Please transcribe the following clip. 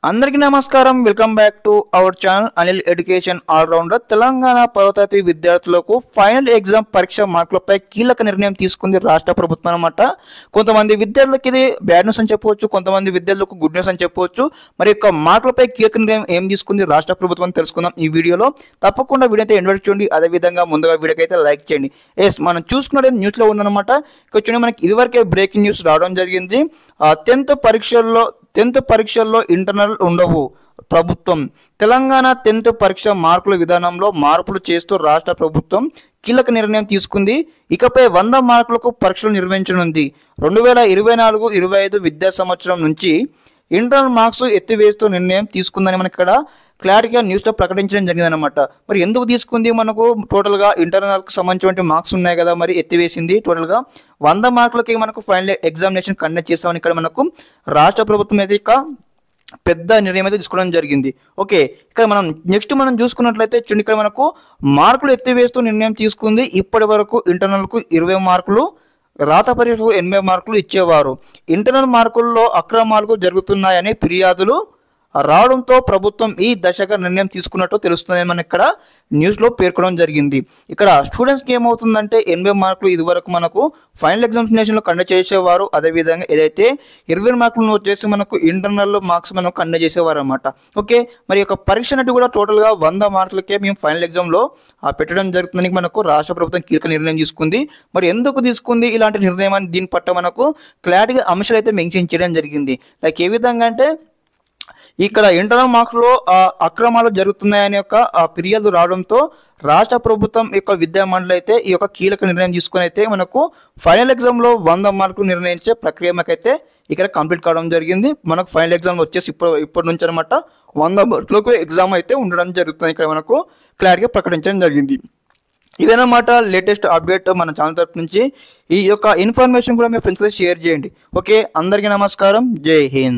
అందరికీ నమస్కారం. Welcome back to our channel Anil education allrounder. Telangana పదవ విద్యార్థులకు ఫైనల్ ఎగ్జామ్ పరీక్ష మార్కులపై కీలక నిర్ణయం తీసుకుంది రాష్ట్ర ప్రభుత్వం అన్నమాట. కొంతమంది విద్యార్థులకు ఇది బ్యాడ్ న్యూస్ అని చెప్పవచ్చు, కొంతమంది విద్యార్థులకు గుడ్ న్యూస్ అని చెప్పవచ్చు. మరి యొక్క మార్కులపై కీలక నిర్ణయం ఏం తీసుకుంది రాష్ట్ర ప్రభుత్వం తెలుసుకుందాం ఈ వీడియోలో. తప్పకుండా వీడియో అయితే ఎండ్ వరకు చూడండి. అదేవిధంగా ముందుగా వీడియోకి అయితే లైక్ చేయండి. మనం చూసుకున్నట్టు న్యూస్లో ఉందన్నమాట. ఇక్కడ చూడండి, మనకి ఇదివరకే బ్రేకింగ్ న్యూస్ రావడం జరిగింది. 10th పరీక్షల్లో ఇంటర్నల్ ఉండవు. ప్రభుత్వం తెలంగాణ 10th పరీక్ష మార్కుల విధానంలో మార్పులు చేస్తూ రాష్ట్ర ప్రభుత్వం కీలక నిర్ణయం తీసుకుంది. ఇకపై 100 మార్కులకు పరీక్షలు నిర్వహించనుంది. 2024-25 విద్యా సంవత్సరం నుంచి ఇంటర్నల్ మార్క్స్ ఎత్తివేస్తూ నిర్ణయం తీసుకుందని మనకి ఇక్కడ క్లారిటీగా న్యూస్లో ప్రకటించడం జరిగిందనమాట. మరి ఎందుకు తీసుకుంది? మనకు టోటల్గా ఇంటర్నల్కి సంబంధించిన మార్క్స్ ఉన్నాయి కదా, మరి ఎత్తివేసింది. టోటల్గా 100 మార్కులకి మనకు ఫైనల్ ఎగ్జామినేషన్ కండక్ట్ చేస్తామని ఇక్కడ మనకు రాష్ట్ర ప్రభుత్వం అయితే ఇక పెద్ద నిర్ణయం అయితే తీసుకోవడం జరిగింది. ఓకే, ఇక్కడ మనం చూసుకున్నట్లయితే చూడండి, ఇక్కడ మనకు మార్కులు ఎత్తివేస్తూ నిర్ణయం తీసుకుంది. ఇప్పటి వరకు ఇంటర్నల్కు 20 మార్కులు, రాత పరీక్షకు 80 మార్కులు ఇచ్చేవారు. ఇంటర్నల్ మార్కుల్లో అక్రమాలు జరుగుతున్నాయని ఫిర్యాదులు రావడంతో ప్రభుత్వం ఈ దశగా నిర్ణయం తీసుకున్నట్టు తెలుస్తుందని మనం ఇక్కడ న్యూస్లో పేర్కొనడం జరిగింది. ఇక్కడ స్టూడెంట్స్కి ఏమవుతుందంటే 80 మార్కులు ఇదివరకు మనకు ఫైనల్ ఎగ్జామినేషన్లో కండక్ట్ చేసేవారు. అదేవిధంగా ఏదైతే 20 మార్కులను వచ్చేసి మనకు ఇంటర్నల్ మార్క్స్ మనం కండక్ట్ చేసేవారు అన్నమాట. ఓకే, మరి యొక్క పరీక్ష అనేది కూడా టోటల్గా 100 మార్కులకే మేము ఫైనల్ ఎగ్జామ్లో పెట్టడం జరుగుతుందని మనకు రాష్ట్ర ప్రభుత్వం కీలక నిర్ణయం తీసుకుంది. మరి ఎందుకు తీసుకుంది ఇలాంటి నిర్ణయం అని దీని పట్ల మనకు క్లారిటీగా అంశాలు అయితే మెన్షన్ చేయడం జరిగింది. లైక్ ఏ విధంగా అంటే, ఇక్కడ ఇంటర్నల్ మార్క్స్లో అక్రమాలు జరుగుతున్నాయనే యొక్క ఫిర్యాదు రావడంతో రాష్ట్ర ప్రభుత్వం యొక్క విద్యా మండలి అయితే ఈ యొక్క కీలక నిర్ణయం తీసుకుని అయితే మనకు ఫైనల్ ఎగ్జామ్లో 100 మార్కులు నిర్ణయించే ప్రక్రియ అయితే ఇక్కడ కంప్లీట్ కావడం జరిగింది. మనకు ఫైనల్ ఎగ్జామ్ వచ్చేసి ఇప్పటి నుంచి అనమాట 100 మార్కులకు ఎగ్జామ్ అయితే ఉండడం జరుగుతుంది. ఇక్కడ మనకు క్లారిటీగా ప్రకటించడం జరిగింది. ఇదేనమాట లేటెస్ట్ అప్డేట్ మన ఛానల్ తరపు నుంచి. ఈ యొక్క ఇన్ఫర్మేషన్ కూడా మీ ఫ్రెండ్స్తో షేర్ చేయండి. ఓకే, అందరికీ నమస్కారం. జై హింద్.